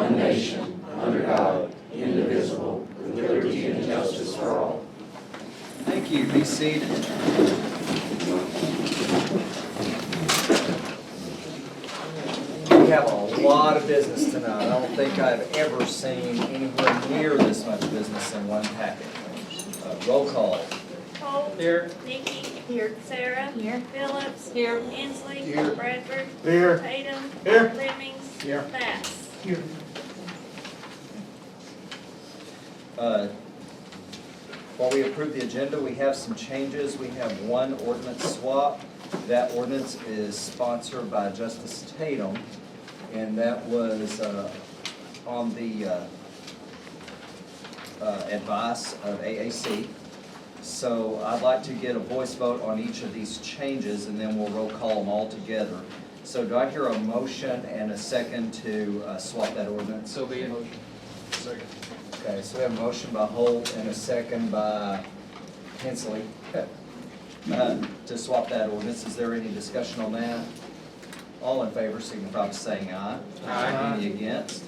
one nation, under God, indivisible, with liberty and justice for all. Thank you. Be seated. We have a lot of business tonight. I don't think I've ever seen anywhere near this much business in one packet. Roll call. Holt. Here. Nikki. Here. Sarah. Here. Phillips. Here. Hensley. Here. Bradford. Here. Tatum. Here. Lemmings. Here. Bass. Here. While we approve the agenda, we have some changes. We have one ordinance swap. That ordinance is sponsored by Justice Tatum, and that was on the advice of AAC. So I'd like to get a voice vote on each of these changes, and then we'll roll call them all together. So do I hear a motion and a second to swap that ordinance? So be it. Second. Okay, so we have a motion by Holt and a second by Hensley to swap that ordinance. Is there any discussion on that? All in favor signify by saying aye. Aye. Any against?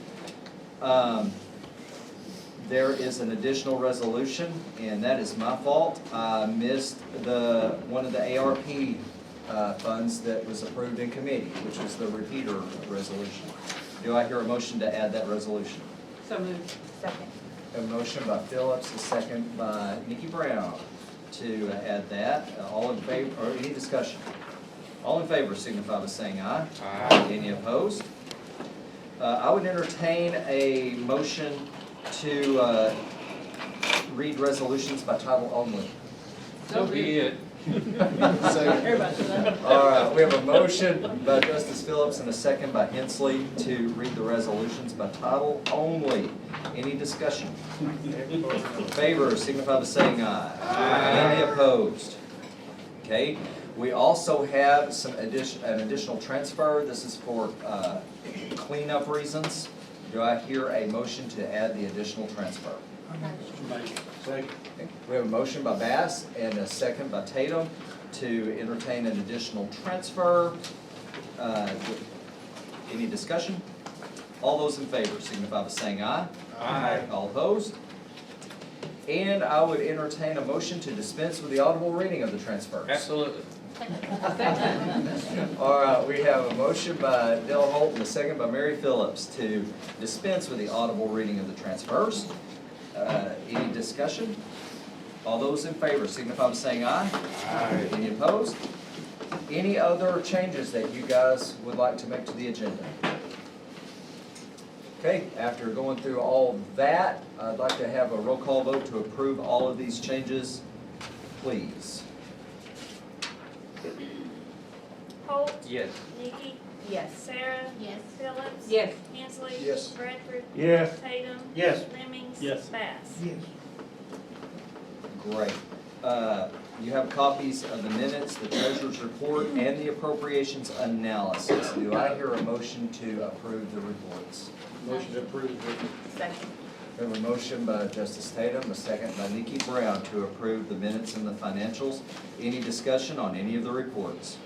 There is an additional resolution, and that is my fault. I missed one of the ARP funds that was approved in committee, which was the repeater resolution. Do I hear a motion to add that resolution? So moved. Second. A motion by Phillips, a second by Nikki Brown to add that. All in favor, or any discussion? All in favor signify by saying aye. Aye. Any opposed? I would entertain a motion to read resolutions by title only. So be it. Everybody does that. All right, we have a motion by Justice Phillips and a second by Hensley to read the resolutions by title only. Any discussion? In favor signify by saying aye. Aye. Any opposed? Okay, we also have an additional transfer. This is for cleanup reasons. Do I hear a motion to add the additional transfer? Second. Okay. We have a motion by Bass and a second by Tatum to entertain an additional transfer. Any discussion? All those in favor signify by saying aye. Aye. All opposed? And I would entertain a motion to dispense with the audible reading of the transfers. Absolutely. All right, we have a motion by Dell Holt and a second by Mary Phillips to dispense with the audible reading of the transfers. Any discussion? All those in favor signify by saying aye. Aye. Any opposed? Any other changes that you guys would like to make to the agenda? Okay, after going through all that, I'd like to have a roll call vote to approve all of these changes, please. Holt. Yes. Nikki. Yes. Sarah. Yes. Phillips. Yes. Hensley. Yes. Bradford. Yes. Tatum. Yes. Lemmings. Yes. Bass. Yes. Great. You have copies of the minutes, the treasurer's report, and the appropriations analysis. Do I hear a motion to approve the reports? Motion approved. Second. We have a motion by Justice Tatum, a second by Nikki Brown to approve the minutes and the financials. Any discussion on any of the reports?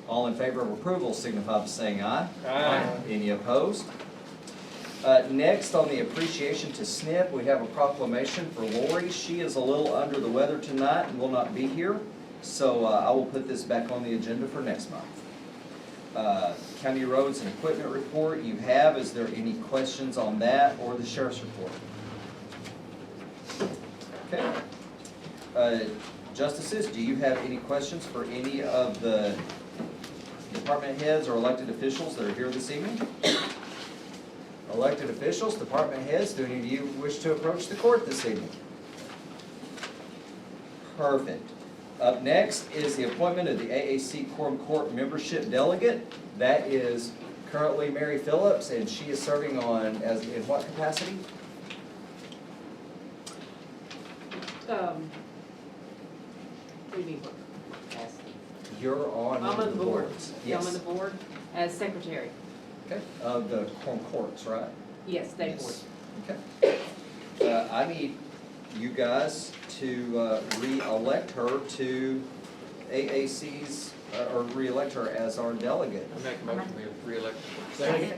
All in favor of approval signify by saying aye. Aye. Any opposed? Next, on the appreciation to SNP, we have a proclamation for Lori. She is a little under the weather tonight and will not be here, so I will put this back on the agenda for next month. County Roads and Equipment Report you have. Is there any questions on that or the Sheriff's Report? Okay. Justices, do you have any questions for any of the department heads or elected officials that are here this evening? Elected officials, department heads, do any of you wish to approach the court this evening? Perfect. Up next is the appointment of the AAC Quorum Court membership delegate. That is currently Mary Phillips, and she is serving on in what capacity? What do you mean? You're on I'm one on of the board. boards. Yeah, I'm on Yes. the board as secretary. Okay. Of the Quorum Courts, right? Yes, state board. Okay. I need you guys to re-elect her to AAC's, or re-elect her as our delegate. I make a motion we re-elect. Second.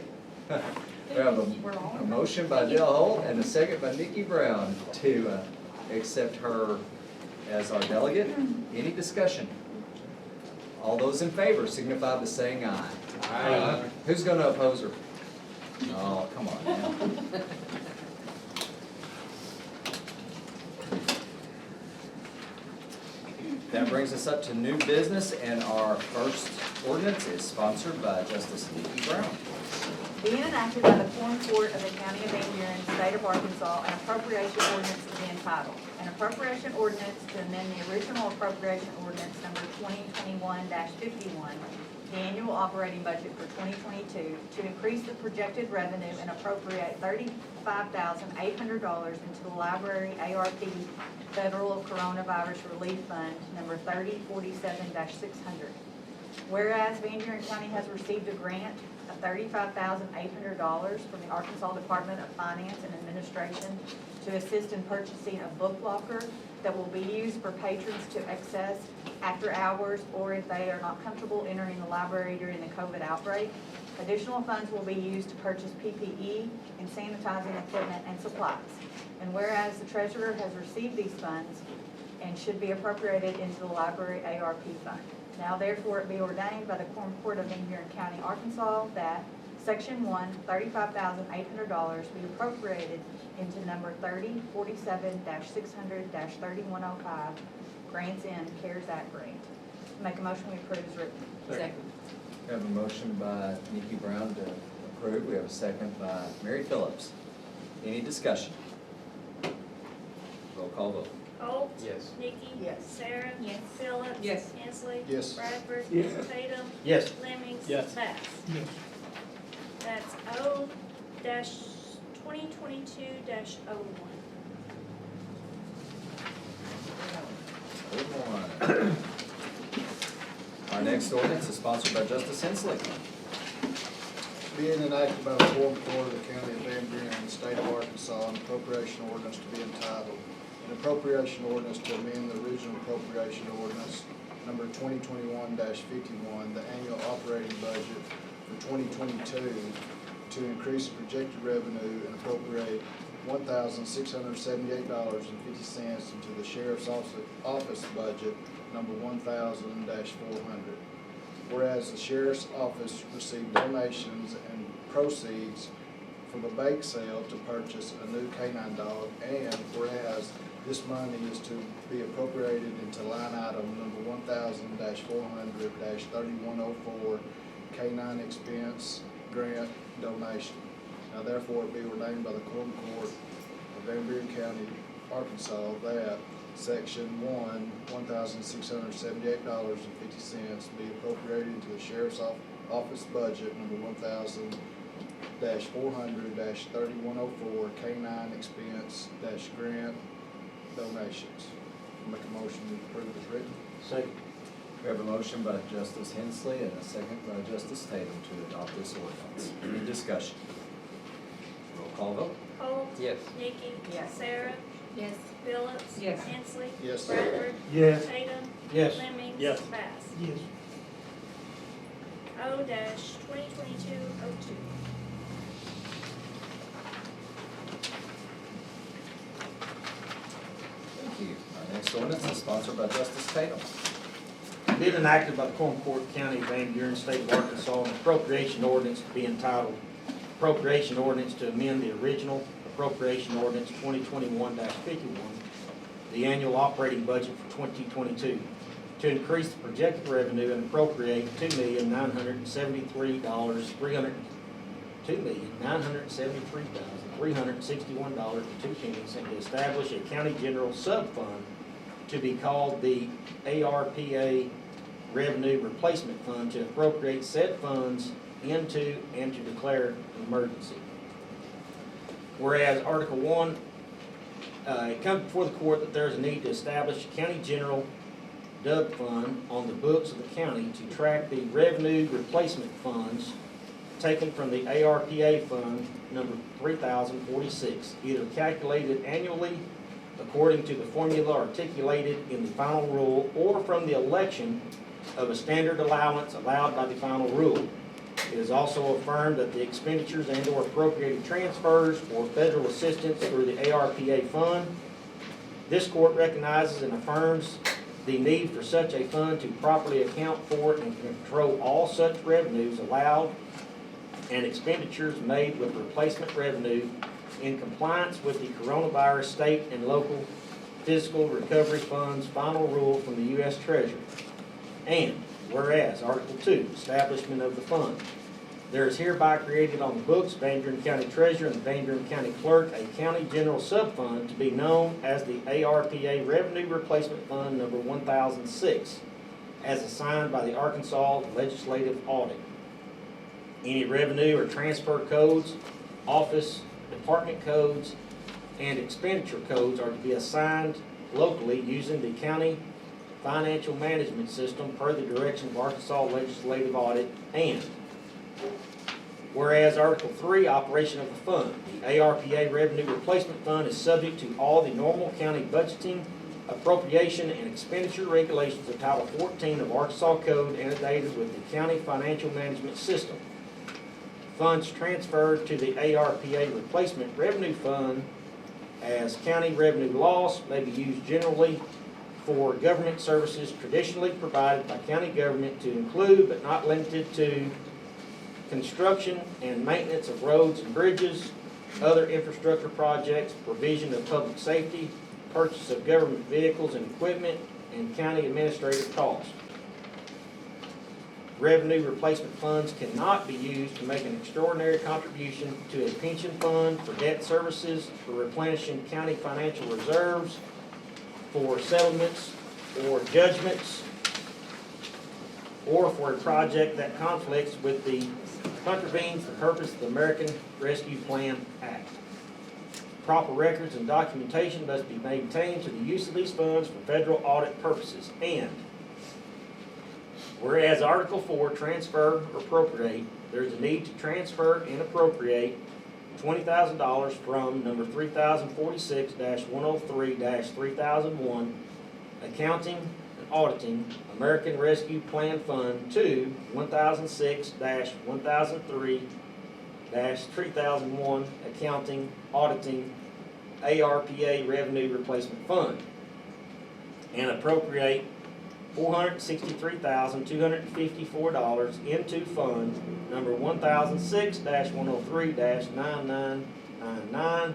We have a motion by Dale Holt and a second by Nikki Brown to accept her as our delegate. Any discussion? All those in favor signify by saying aye. Aye. Who's gonna oppose her? Oh, come on now. That brings us up to new business, and our first ordinance is sponsored by Justice Nikki Brown. Being enacted by the Quorum Court of the County of Van Buren, State of Arkansas, an appropriation ordinance to be entitled, an appropriation ordinance to amend the original appropriation ordinance number 2021-51, the annual operating budget for 2022, to increase the projected revenue and appropriate $35,800 into the library ARP Federal Coronavirus Relief Fund number 3047-600. Whereas Van Buren County has received a grant of $35,800 from the Arkansas Department of Finance and Administration to assist in purchasing a book locker that will be used for patrons to access after hours or if they are not comfortable entering the library during the COVID outbreak. Additional funds will be used to purchase PPE and sanitizing equipment and supplies. And whereas the treasurer has received these funds and should be appropriated into the library ARP fund. Now therefore it be ordained by the Quorum Court of Van Buren County, Arkansas, that Section 1, $35,800 be appropriated into number 3047-600-3105, grants in CARES Act grant. Make a motion we approve as written. Second. We have a motion by Nikki Brown to approve. We have a second by Mary Phillips. Any discussion? Roll call vote. Holt. Yes. Nikki. Yes. Sarah. Yes. Phillips. Yes. Hensley. Yes. Bradford. Yes. Tatum. Yes. Lemmings. Yes. Bass. Yes. That's O-2022-01. Our next ordinance is sponsored by Justice Hensley. Being enacted by the Quorum Court of the County of Van Buren, State of Arkansas, an appropriation ordinance to be entitled, an appropriation ordinance to amend the original appropriation ordinance number 2021-51, the annual operating budget for 2022, to increase the projected revenue and appropriate $1,678.50 into the Sheriff's Office budget number 1,000-400. Whereas the Sheriff's Office received donations and proceeds from a bake sale to purchase a new canine dog, and whereas this money is to be appropriated into line item number 1,000-400-3104, canine expense grant donation. Now therefore it be ordained by the Quorum Court of Van Buren County, Arkansas, that Section 1, $1,678.50 be appropriated into the Sheriff's Office budget number 1,000-400-3104, canine expense grant donations. Make a motion to approve as written. Second. We have a motion by Justice Hensley and a second by Justice Tatum to adopt this ordinance. Any discussion? Roll call vote. Holt. Yes. Nikki. Yes. Sarah. Yes. Phillips. Yes. Hensley. Yes. Bradford. Yes. Tatum. Yes. Lemmings. Yes. Bass. Yes. O-2022-02. Thank you. Our next ordinance is sponsored by Justice Tatum. Being enacted by the Quorum Court, County of Van Buren, State of Arkansas, an appropriation ordinance to be entitled Appropriation Ordinance to amend the original Appropriation Ordinance 2021-51, the annual operating budget for 2022, to increase the projected revenue and appropriate $2,973,361.02, and to establish a county general sub-fund to be called the ARPA Revenue Replacement Fund, to appropriate said funds into and to declare an emergency. Whereas Article 1, it comes before the court that there is a need to establish a county general dub fund on the books of the county to track the revenue replacement funds taken from the ARPA fund number 3046, either calculated annually according to the formula articulated in the final rule, or from the election of a standard allowance allowed by the final rule. It is also affirmed that the expenditures and/or appropriated transfers for federal assistance through the ARPA fund. This court recognizes and affirms the need for such a fund to properly account for and control all such revenues allowed and expenditures made with replacement revenue in compliance with the coronavirus state and local fiscal recovery funds final rule from the U.S. Treasury. And whereas Article 2, establishment of the fund, there is hereby created on the books, Van Buren County Treasurer and Van Buren County Clerk, a county general subfund to be known as the ARPA Revenue Replacement Fund number 1006, as assigned by the Arkansas Legislative Audit. Any revenue or transfer codes, office, department codes, and expenditure codes are to be assigned locally using the county financial management system per the direction of Arkansas Legislative Audit. And whereas Article 3, operation of the fund, the ARPA Revenue Replacement Fund is subject to all the normal county budgeting, appropriation, and expenditure regulations of Title 14 of Arkansas Code annotated with the county financial management system. Funds transferred to the ARPA Replacement Revenue Fund as county revenue loss may be used generally for government services traditionally provided by county government to include but not limited to construction and maintenance of roads and bridges, other infrastructure projects, provision of public safety, purchase of government vehicles and equipment, and county administrative costs. Revenue replacement funds cannot be used to make an extraordinary contribution to a pension fund, for debt services, for replenishing county financial reserves, for settlements or judgments, or for a project that conflicts with the contravenes the purpose of the American Rescue Plan Act. Proper records and documentation must be maintained to the use of these funds for federal audit purposes. And whereas Article 4, transfer or appropriate, there is a need to transfer and appropriate $20,000 from number 3046-103-3001, accounting and auditing, American Rescue Plan Fund to 1006-1003-3001, accounting, auditing, ARPA Revenue Replacement Fund, and appropriate $463,254 into fund number 1006-103-9999,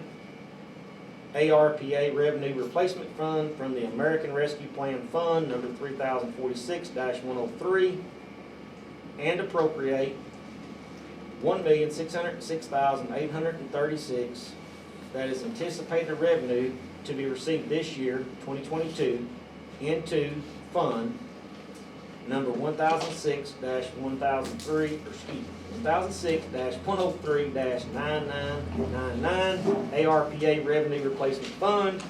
ARPA Revenue Replacement Fund from the American Rescue Plan Fund number 3046-103, and appropriate $1,606,836, that is anticipated revenue to be received this year, 2022, into fund number 1006-103-9999, ARPA Revenue Replacement Fund,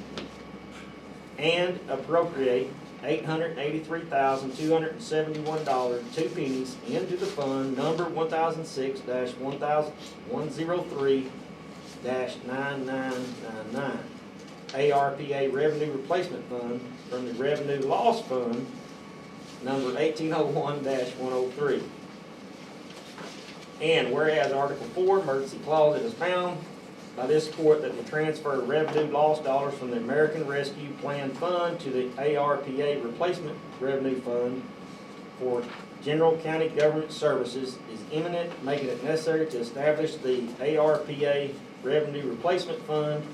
and appropriate $883,271, 2 pennies into the fund number 1006-103-9999, ARPA Revenue Replacement Fund from the Revenue Loss Fund number 1801-103. And whereas Article 4, emergency clause, it is found by this court that the transfer of revenue loss dollars from the American Rescue Plan Fund to the ARPA Replacement Revenue Fund for general county government services is imminent, making it necessary to establish the ARPA Revenue Replacement Fund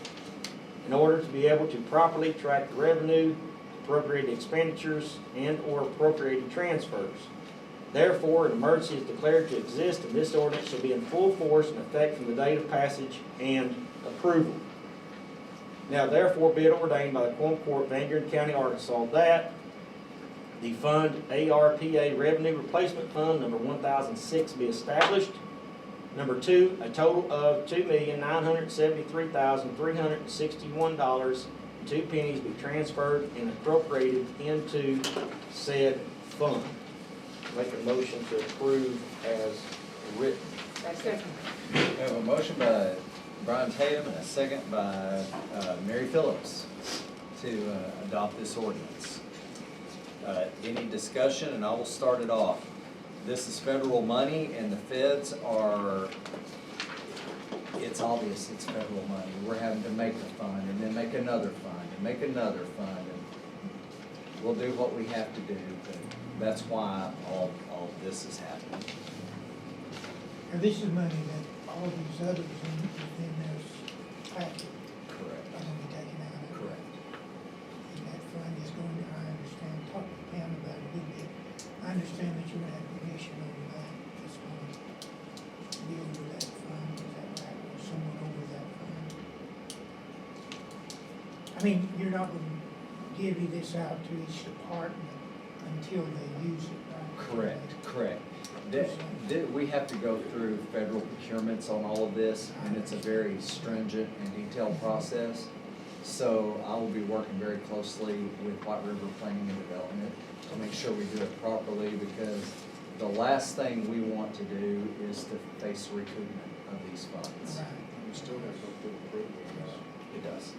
in order to be able to properly track the revenue, appropriated expenditures, and/or appropriated transfers. Therefore, an emergency is declared to exist, and this ordinance shall be in full force and effect from the date of passage and approval. Now, therefore, be it ordained by the Quorum Court, Van Buren County, Arkansas, that the fund ARPA Revenue Replacement Fund number 1006 be established. Number 2, a total of $2,973,361, 2 pennies be transferred and appropriated into said fund. Make a motion to approve as written. Second. We have a motion by Brian Tatum and a second by Mary Phillips to adopt this ordinance. Any discussion, and I will start it off. this is federal money, and the feds are, it's obvious it's federal money. We're having to make a fund, and then make another fund, and make another fund, and we'll do what we have to do, but that's why all this is happening. And this is money that all these others within this packet Correct. are going to be taken out of. Correct. And that fund is going to, I understand, talk to Pam about it a little bit. I understand that you're going to have permission over that, that's going to be over that fund, is that right, or someone over that fund? I mean, you're not going to divvy this out to each department until they use it, right? Correct. We have to go through federal procurements on all of this, and it's a very stringent and detailed process. So I will be working very closely with White River Planning and Development to make sure we do it properly, because the last thing we want to do is to face recoupment of these funds. Right. We still have to go through approval, It does.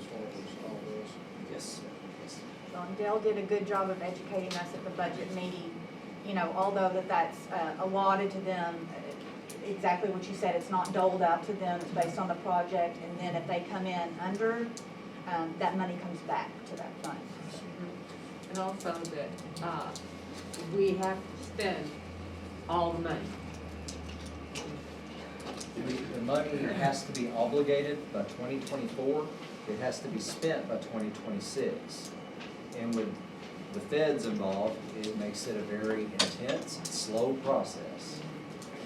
as far as all this. Yes. So Dale did a good job of educating us at the budget meeting, you know, although that's allotted to them, exactly what you said, it's not doled out to them, it's based on the project, and then if they come in under, that money comes back to that fund. And also that, we have to spend all the money. The money has to be obligated by 2024, it has to be spent by 2026. And with the feds involved, it makes it a very intense, slow process.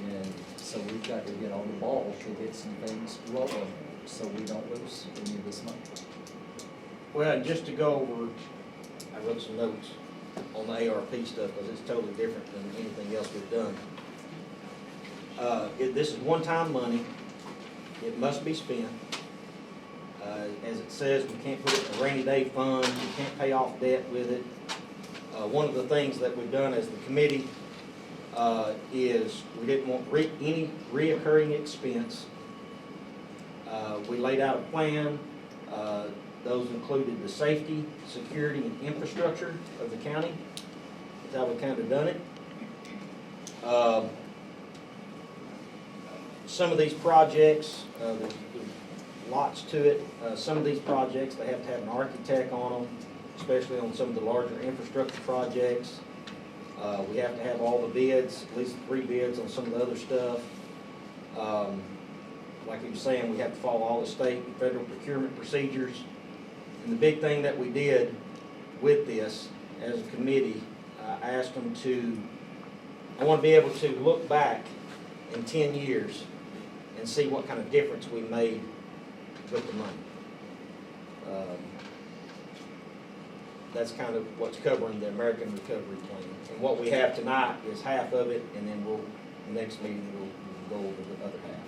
And so we've got to get on the ball to get some things rolling, so we don't lose any of this money. Well, and just to go over, I wrote some notes on the ARP stuff, because it's totally different than anything else we've done. This is one-time money, it must be spent. As it says, we can't put it in a rainy day fund, we can't pay off debt with it. One of the things that we've done as the committee is we didn't want any reoccurring expense. We laid out a plan. Those included the safety, security, and infrastructure of the county. That's how we kind of done it. Some of these projects, there's lots to it. Some of these projects, they have to have an architect on them, especially on some of the larger infrastructure projects. We have to have all the bids, at least 3 bids on some of the other stuff. Like he was saying, we have to follow all the state and federal procurement procedures. And the big thing that we did with this as a committee, I asked them I want to be able to look back in 10 years and see what kind of difference we made with the money. That's kind of what's covering the American Recovery Plan. And what we have tonight is half of it, and then the next meeting, we'll go over the other half.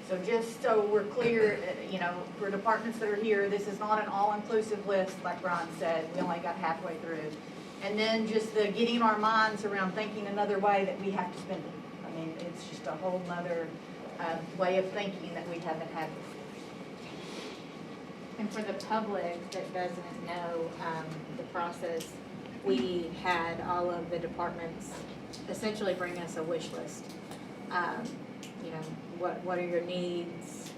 So just so we're clear, you know, for departments that are here, this is not an all-inclusive list, like Brian said, we only got halfway through. And then just the getting our minds around thinking another way that we have to spend it. I mean, it's just a whole nother way of thinking that we haven't had before. And for the public that doesn't know the process, we had all of the departments essentially bring us a wish list. You know, what are your needs?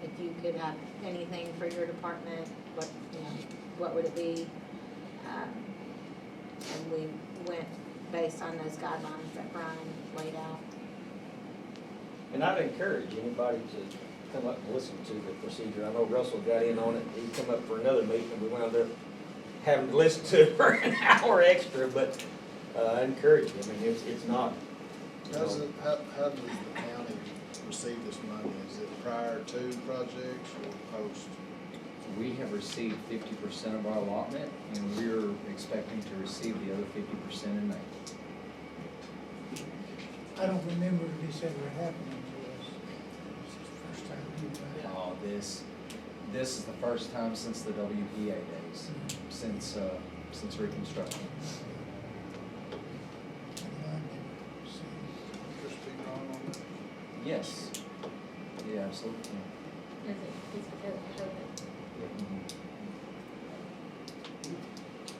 If you could have anything for your department, what would it be? And we went based on those guidelines that Brian laid out. And I'd encourage anybody to come up and listen to the procedure. I know Russell got in on it. He come up for another meeting, and we wound up having to listen to it for an hour extra, but I encourage you. I mean, it's not. How does the county receive this money? Is it prior to projects or post? We have received 50% of our allotment, and we're expecting to receive the other 50% in May. I don't remember this ever happening to us. This is the first time we've done it. Oh, this is the first time since the WPA days, since Reconstruction. Just be wrong on that. Yes. Yeah, absolutely.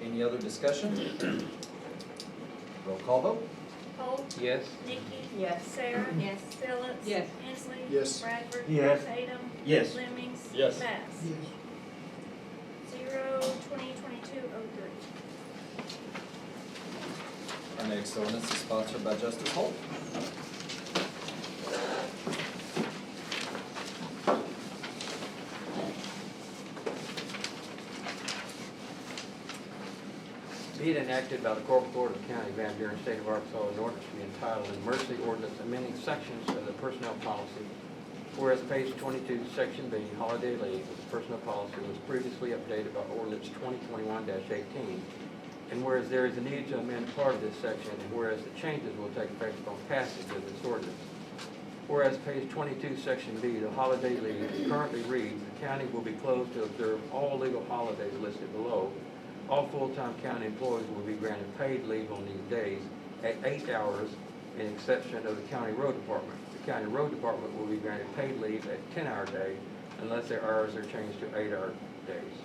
Any other discussion? Roll call vote. Holt, Yes. Nikki, Yes. Sarah. Yes. Phillips. Yes. Hensley. Yes. Bradford. Yes. Tatum. Yes. Lemmings. Yes. Bass. Yes. 0/2022-03. Our next ordinance is sponsored by Justice Holt. Be it enacted by the Corporate Court of the County of Van Buren, State of Arkansas, an ordinance to be entitled Emergency Ordinance amending sections of the personnel policy. Whereas page 22, section B, holiday leave of the personnel policy was previously updated by ordinance 2021-18. And whereas there is a need to amend part of this section, and whereas the changes will take effect upon passage of this ordinance. Whereas page 22, section B, the holiday leave currently reads, the county will be closed to observe all legal holidays listed below. All full-time county employees will be granted paid leave on these days at 8 hours, in exception of the county road department. The county road department will be granted paid leave at 10-hour day unless their hours are changed to 8-hour days.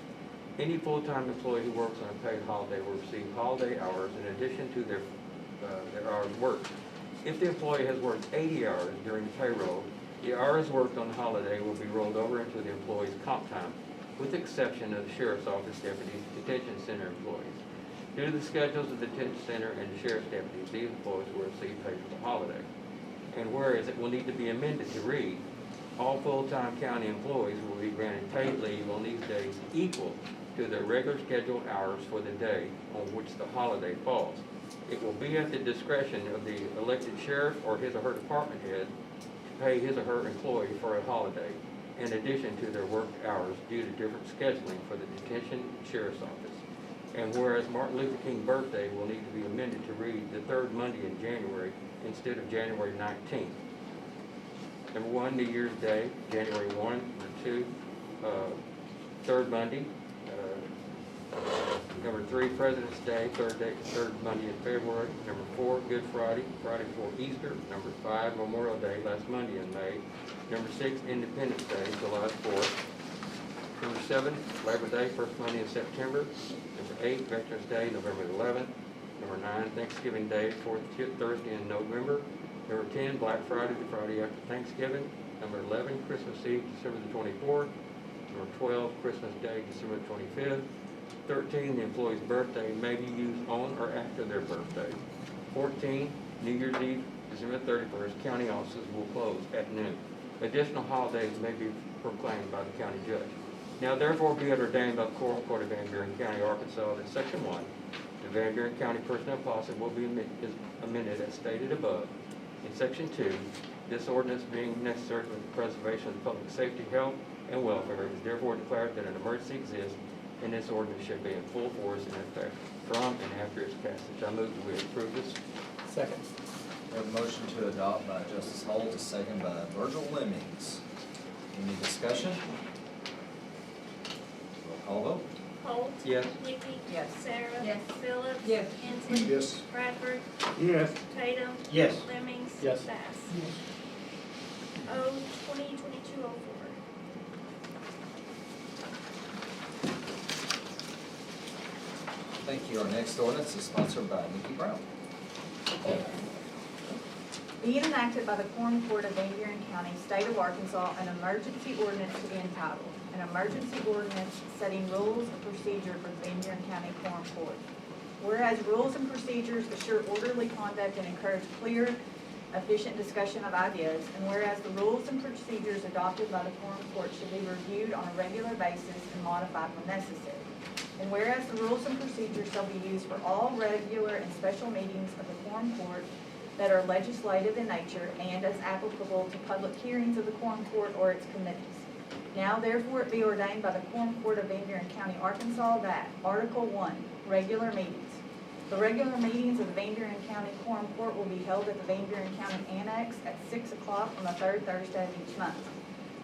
Any full-time employee who works on a paid holiday will receive holiday hours in addition to their hours worked. If the employee has worked 80 hours during the payroll, the hours worked on the holiday will be rolled over into the employee's comp time, with the exception of the Sheriff's Office deputies, detention center employees. Due to the schedules of the detention center and the Sheriff's deputies, these employees will receive pay for the holiday. And whereas it will need to be amended to read, all full-time county employees will be granted paid leave on these days equal to their regular scheduled hours for the day on which the holiday falls. It will be at the discretion of the elected sheriff or his or her department head to pay his or her employee for a holiday, in addition to their work hours due to different scheduling for the detention sheriff's office. And whereas Martin Luther King birthday will need to be amended to read the third Monday in January instead of January 19th. Number 1, New Year's Day, January 1. Number 2, third Monday. Number 3, President's Day, third Monday in February. Number 4, Good Friday, Friday before Easter. Number 5, Memorial Day, last Monday in May. Number 6, Independence Day, July 4th. Number 7, Labor Day, first Monday in September. Number 8, Veterans Day, November 11th. Number 9, Thanksgiving Day, fourth Thursday in November. Number 10, Black Friday, the Friday after Thanksgiving. Number 11, Christmas Eve, December the 24th. Number 12, Christmas Day, December the 25th. 13, the employee's birthday may be used on or after their birthday. 14, New Year's Eve, December 31st, county offices will close at noon. Additional holidays may be proclaimed by the county judge. Now therefore be it ordained by the Quorum Court of Van Buren County, Arkansas, that Section 1, the Van Buren County Personnel Policy will be amended as stated above. In Section 2, this ordinance being necessary for the preservation of the public safety, health, and welfare is therefore declared that an emergency exists, and this ordinance should be in full force and effect from and after its passage. I move that we approve this. Second. We have a motion to adopt by Justice Holt, a second by Virgil Lemmings. Any discussion? Roll call vote. Holt. Yes. Nikki. Yes. Sarah. Yes. Phillips. Yes. Hensley. Yes. Bradford. Yes. Tatum. Yes. Lemmings. Yes. Bass. Yes. 0/2022-04. Thank you. Our next ordinance is sponsored by Nikki Brown. Be it enacted by the Quorum Court of Van Buren County, State of Arkansas, an emergency ordinance to be entitled, an emergency ordinance setting rules of procedure for the Van Buren County Quorum Court. Whereas rules and procedures assure orderly conduct and encourage clear, efficient discussion of ideas, and whereas the rules and procedures adopted by the Quorum Court should be reviewed on a regular basis and modified when necessary. And whereas the rules and procedures shall be used for all regular and special meetings of the Quorum Court that are legislative in nature and as applicable to public hearings of the Quorum Court or its committees. Now therefore it be ordained by the Quorum Court of Van Buren County, Arkansas, that Article 1, regular meetings. The regular meetings of the Van Buren County Quorum Court will be held at the Van Buren County Annex at 6 o'clock on the third Thursday of each month.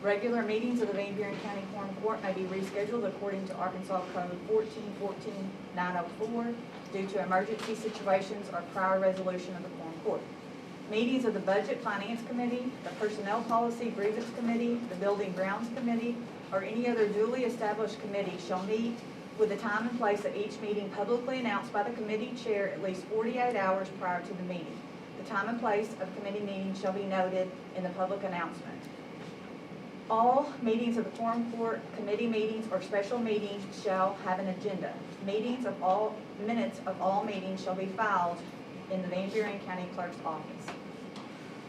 Regular meetings of the Van Buren County Quorum Court may be rescheduled according to Arkansas Code 1414-904 due to emergency situations or prior resolution of the Quorum Court. Meetings of the Budget Finance Committee, the Personnel Policy Grievance Committee, the Building Grounds Committee, or any other duly established committee shall meet with the time and place of each meeting publicly announced by the committee chair at least 48 hours prior to the meeting. The time and place of committee meetings shall be noted in the public announcement. All meetings of the Quorum Court, committee meetings, or special meetings shall have an agenda. Minutes of all meetings shall be filed in the Van Buren County Clerk's office.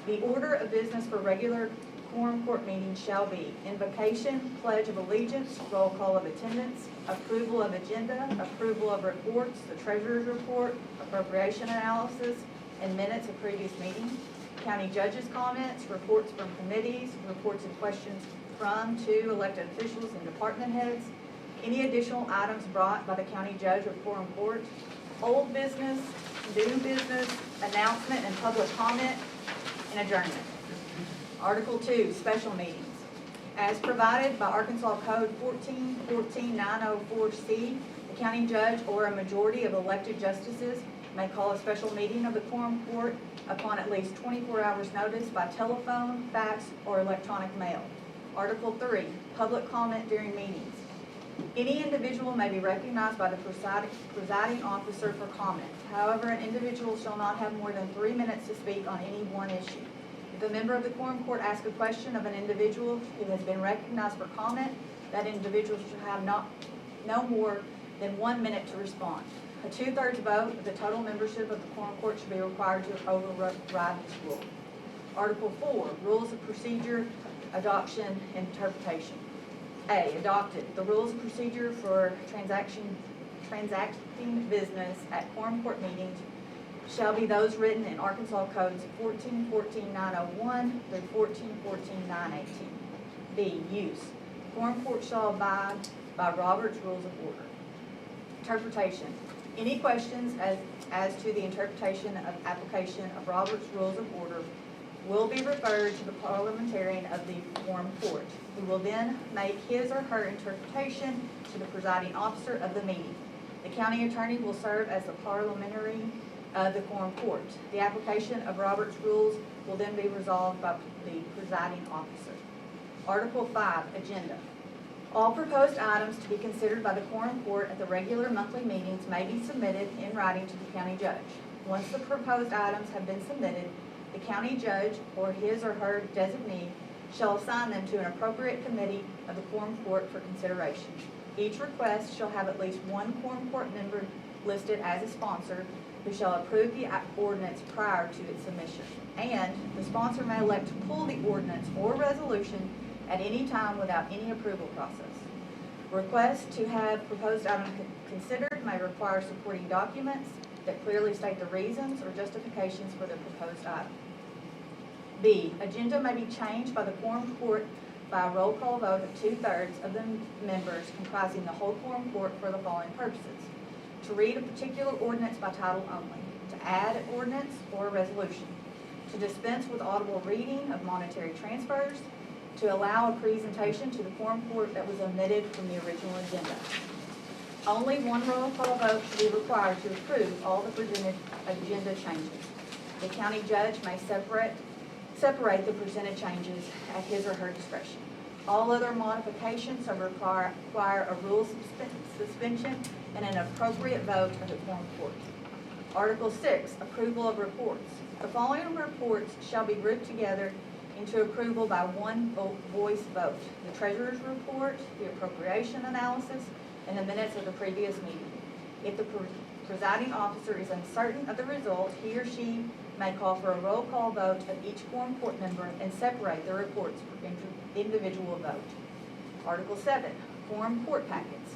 The order of business for regular Quorum Court meetings shall be invocation, pledge of allegiance, roll call of attendance, approval of agenda, approval of reports, the treasurer's report, appropriation analysis, and minutes of previous meetings, county judges' comments, reports from committees, reports and questions from, to elected officials and department heads, any additional items brought by the county judge or Quorum Court, old business, new business, announcement and public comment, and adjournment. Article 2, special meetings. As provided by Arkansas Code 14-904C, the county judge or a majority of elected justices may call a special meeting of the Quorum Court upon at least 24 hours notice by telephone, fax, or electronic mail. Article 3, public comment during meetings. Any individual may be recognized by the presiding officer for comment. However, an individual shall not have more than 3 minutes to speak on any one issue. If a member of the Quorum Court asks a question of an individual who has been recognized for comment, that individual should have no more than 1 minute to respond. A 2/3 vote of the total membership of the Quorum Court should be required to override this rule. Article 4, rules of procedure, adoption, and interpretation. A, adopted. The rules of procedure for transacting business at Quorum Court meetings shall be those written in Arkansas Codes 14-901 through 14-918. B, use. Quorum Court shall abide by Robert's Rules of Order. Interpretation. Any questions as to the interpretation of application of Robert's Rules of Order will be referred to the parliamentarian of the Quorum Court, who will then make his or her interpretation to the presiding officer of the meeting. The county attorney will serve as the parliamentarian of the Quorum Court. The application of Robert's Rules will then be resolved by the presiding officer. Article 5, agenda. All proposed items to be considered by the Quorum Court at the regular monthly meetings may be submitted in writing to the county judge. Once the proposed items have been submitted, the county judge or his or her designee shall assign them to an appropriate committee of the Quorum Court for consideration. Each request shall have at least one Quorum Court member listed as a sponsor who shall approve the ordinance prior to its submission. And the sponsor may elect to pull the ordinance or resolution at any time without any approval process. Requests to have proposed items considered may require supporting documents that clearly state the reasons or justifications for the proposed item. B, agenda may be changed by the Quorum Court by a roll call vote of 2/3 of the members comprising the whole Quorum Court for the following purposes: to read a particular ordinance by title only, to add an ordinance or a resolution, to dispense with audible reading of monetary transfers, to allow a presentation to the Quorum Court that was omitted from the original agenda. Only one roll call vote should be required to approve all the presented agenda changes. The county judge may separate the presented changes at his or her discretion. All other modifications shall require a rule suspension and an appropriate vote of the Quorum Court. Article 6, approval of reports. The following reports shall be grouped together into approval by one voice vote: the treasurer's report, the appropriation analysis, and the minutes of the previous meeting. If the presiding officer is uncertain of the result, he or she may call for a roll call vote of each Quorum Court member and separate the reports for individual vote. Article 7, Quorum Court packets.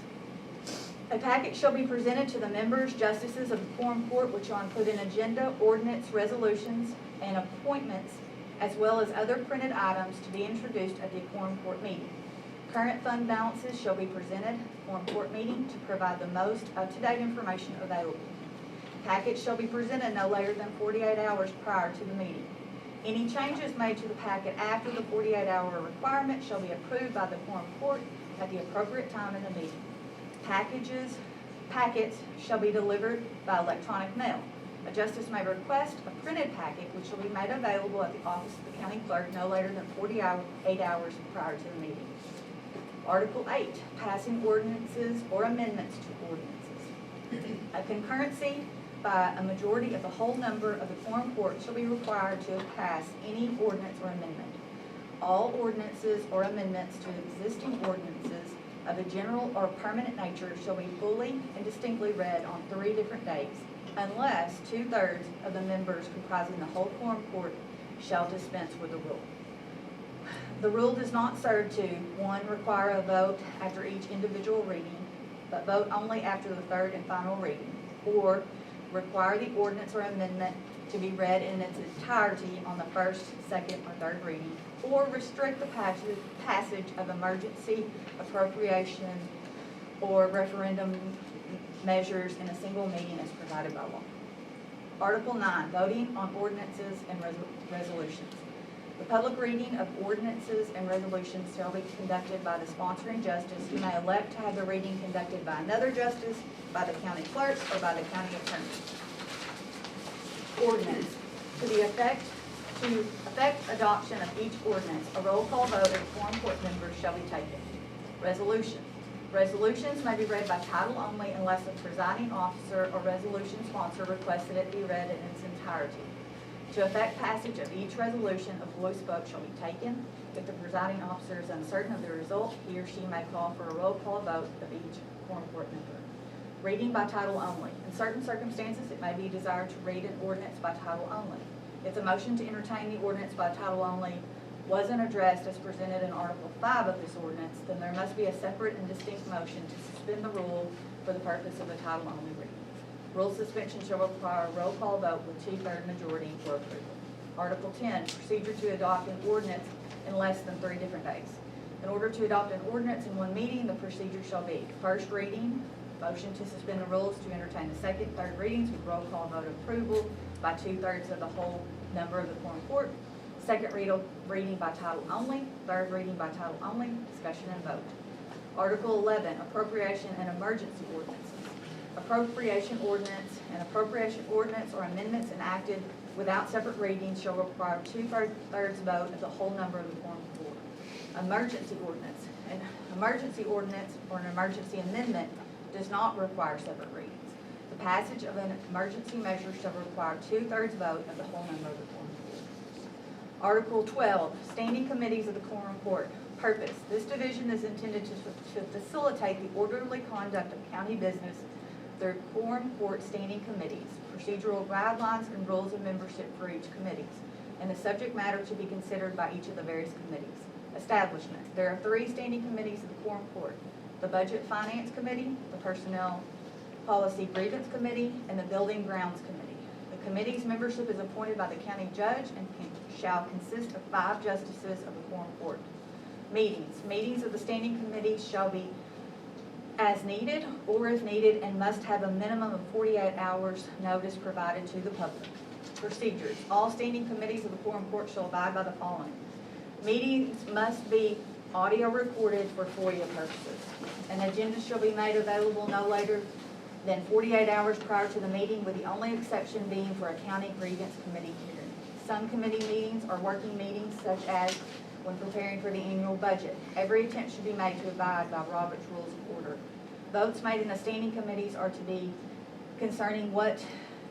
A packet shall be presented to the members, justices of the Quorum Court, which shall include an agenda, ordinance, resolutions, and appointments, as well as other printed items to be introduced at the Quorum Court meeting. Current fund balances shall be presented at the Quorum Court meeting to provide the most up-to-date information available. Packets shall be presented no later than 48 hours prior to the meeting. Any changes made to the packet after the 48-hour requirement shall be approved by the Quorum Court at the appropriate time in the meeting. Packets shall be delivered by electronic mail. A justice may request a printed packet, which shall be made available at the office of the county clerk no later than 48 hours prior to the meeting. Article 8, passing ordinances or amendments to ordinances. A concurrency by a majority of the whole number of the quorum court shall be required to pass any ordinance or amendment. All ordinances or amendments to existing ordinances of a general or permanent nature shall be fully and distinctly read on 3 different days, unless 2/3 of the members comprising the whole quorum court shall dispense with the rule. The rule does not serve to, 1, require a vote after each individual reading, but vote only after the 3rd and final reading, or require the ordinance or amendment to be read in its entirety on the 1st, 2nd, or 3rd reading, or restrict the passage of emergency, appropriation, or referendum measures in a single meeting as provided by law. Article 9, voting on ordinances and resolutions. The public reading of ordinances and resolutions shall be conducted by the sponsoring justice, who may elect to have the reading conducted by another justice, by the county clerk, or by the county attorney. Ordinance. To effect adoption of each ordinance, a roll call vote of quorum court members shall be taken. Resolution. Resolutions may be read by title only unless the presiding officer or resolution sponsor requests that it be read in its entirety. To effect passage of each resolution, a voice vote shall be taken. If the presiding officer is uncertain of the result, he or she may call for a roll call vote of each quorum court member. Reading by title only. In certain circumstances, it may be desired to read an ordinance by title only. If the motion to entertain the ordinance by title only wasn't addressed as presented in Article 5 of this ordinance, then there must be a separate and distinct motion to suspend the rule for the purpose of the title only reading. Rule suspension shall require a roll call vote with 2/3 majority for approval. Article 10, procedure to adopt an ordinance in less than 3 different days. In order to adopt an ordinance in one meeting, the procedure shall be: first reading, motion to suspend the rules to entertain the second, 3rd readings with roll call vote approval by 2/3 of the whole number of the quorum court. Second reading by title only, 3rd reading by title only, discussion and vote. Article 11, appropriation and emergency ordinances. Appropriation ordinance or amendments enacted without separate readings shall require 2/3 vote of the whole number of the quorum court. Emergency ordinance. An emergency ordinance or an emergency amendment does not require separate readings. The passage of an emergency measure shall require 2/3 vote of the whole number of the quorum court. Article 12, standing committees of the quorum court. Purpose. This division is intended to facilitate the orderly conduct of county business through quorum court standing committees, procedural guidelines and rules of membership for each committees, and the subject matter to be considered by each of the various committees. Establishment. There are 3 standing committees of the quorum court: the Budget Finance Committee, the Personnel Policy Grievance Committee, and the Building Grounds Committee. The committee's membership is appointed by the county judge and shall consist of 5 justices of the quorum court. Meetings. Meetings of the standing committees shall be as needed or if needed and must have a minimum of 48 hours notice provided to the public. Procedures. All standing committees of the quorum court shall abide by the following. Meetings must be audio recorded for FOIA purposes. An agenda shall be made available no later than 48 hours prior to the meeting, with the only exception being for a county grievance committee hearing. Some committee meetings are working meetings, such as when preparing for the annual budget. Every attempt should be made to abide by Robert's Rules of Order. Votes made in the standing committees are to be concerning what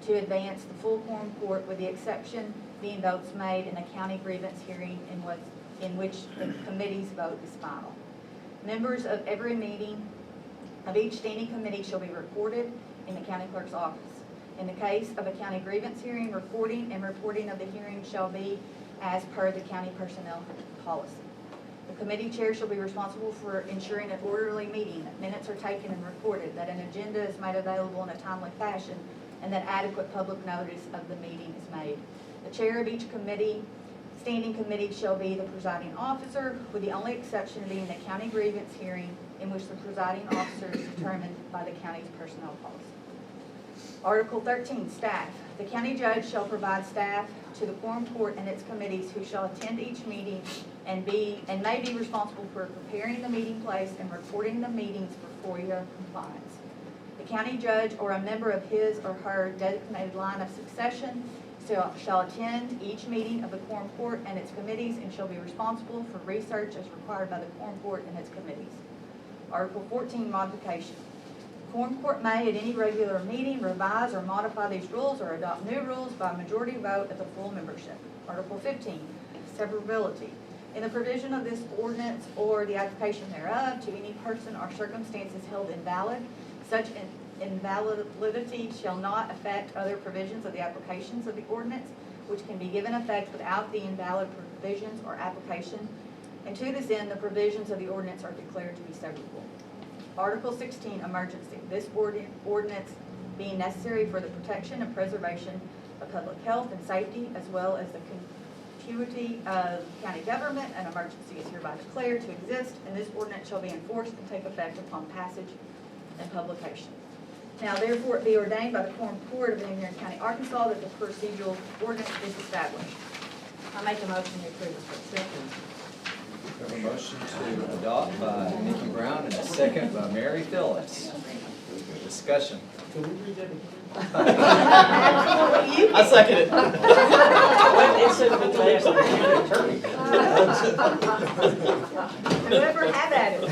to advance the full quorum court, with the exception being votes made in a county grievance hearing in which the committee's vote is final. Members of every meeting of each standing committee shall be recorded in the county clerk's office. In the case of a county grievance hearing, recording and reporting of the hearing shall be as per the county personnel policy. The committee chair shall be responsible for ensuring an orderly meeting, that minutes are taken and recorded, that an agenda is made available in a timely fashion, and that adequate public notice of the meeting is made. The chair of each standing committee shall be the presiding officer, with the only exception being the county grievance hearing, in which the presiding officer is determined by the county's personnel policy. Article 13, staff. The county judge shall provide staff to the quorum court and its committees, who shall attend each meeting and may be responsible for preparing the meeting place and recording the meetings for FOIA compliance. The county judge or a member of his or her designated line of succession shall attend each meeting of the Quorum Court and its committees and shall be responsible for research as required by the Quorum Court and its committees. Article 14, modification. Quorum Court may at any regular meeting revise or modify these rules or adopt new rules by majority vote of the full membership. Article 15, severability. In the provision of this ordinance or the application thereof to any person or circumstances held invalid, such invalidity shall not affect other provisions of the applications of the ordinance, which can be given effect without the invalid provisions or application. And to this end, the provisions of the ordinance are declared to be severable. Article 16, emergency. This ordinance being necessary for the protection and preservation of public health and safety, as well as the continuity of county government, an emergency is hereby declared to exist, and this ordinance shall be enforced and take effect upon passage and publication. Now therefore it be ordained by the Quorum Court of Van Buren County, Arkansas, that the procedural ordinance is established. I make a motion to approve this. Second. We have a motion to adopt by Nikki Brown and a second by Mary Phillips. Discussion. Can we read that again? Absolutely, you I second it. It said the last on the county attorney. whoever had at it.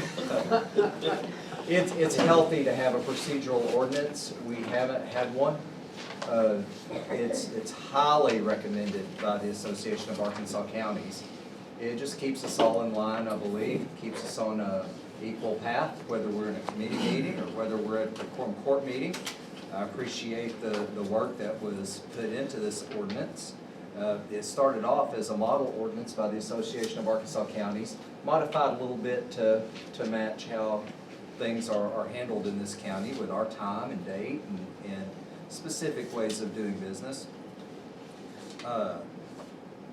It's healthy to have a procedural ordinance. We haven't had one. It's highly recommended by the Association of Arkansas Counties. It just keeps us all in line, I believe, keeps us on a equal path, whether we're in a committee meeting or whether we're at the Quorum Court meeting. I appreciate the work that was put into this ordinance. It started off as a model ordinance by the Association of Arkansas Counties, modified a little bit to match how things are handled in this county with our time and date and specific ways of doing business.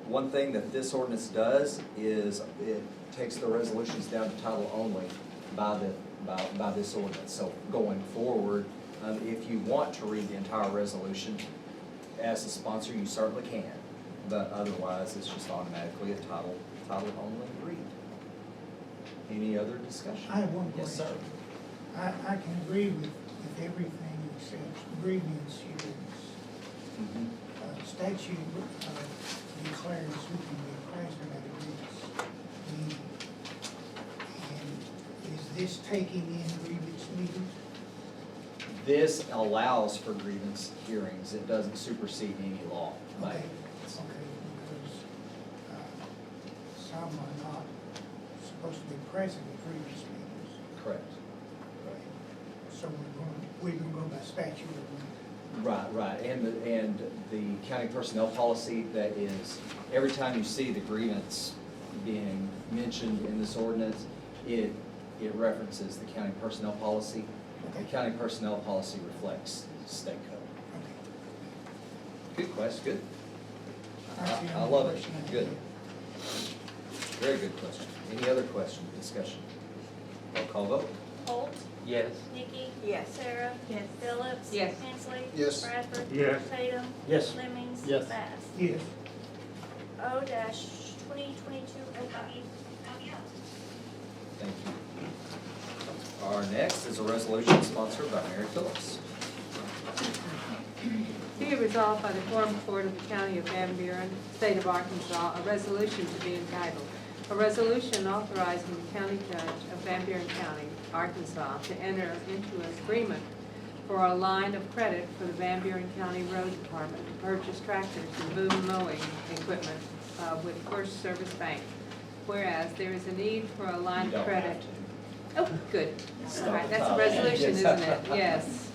One thing that this ordinance does is it takes the resolutions down to title only by this ordinance. So going forward, if you want to read the entire resolution as a sponsor, you certainly can. But otherwise, it's just automatically a title only read. Any other discussion? I have one Yes, question. sir. I can agree with everything except grievance hearings. Mhm. Statute declares who can be present at a grievance meeting. And is this taking in grievance meetings? This allows for grievance hearings. It doesn't supersede any law. Okay, because some are not supposed to be present at grievance meetings. Correct. So we're gonna go by statute or Right, and the county personnel policy that is, every time you see the grievance being mentioned in this ordinance, it references the county personnel policy. The county personnel policy reflects state code. Good question, good. I love it, good. Very good question. Any other question, discussion? Roll call vote. Holt, Yes. Nikki, Yes. Sarah, Yes. Phillips. Yes. Hensley. Yes. Bradford. Yes. Tatum. Yes. Lemmings. Yes. Bass. Yes. O-2022-05. Thank you. Our next is a resolution sponsored by Mary Phillips. Be it resolved by the Quorum Court of the County of Van Buren, State of Arkansas, a resolution to be entitled, a resolution authorizing the county judge of Van Buren County, Arkansas, to enter into an agreement for a line of credit for the Van Buren County Road Department to purchase tractors and boom mowing equipment with First Service Bank. Whereas there is a need for a line You of don't have credit. to. Oh, good. Stop All right, the that's a time. resolution, Yes. isn't it? Yes.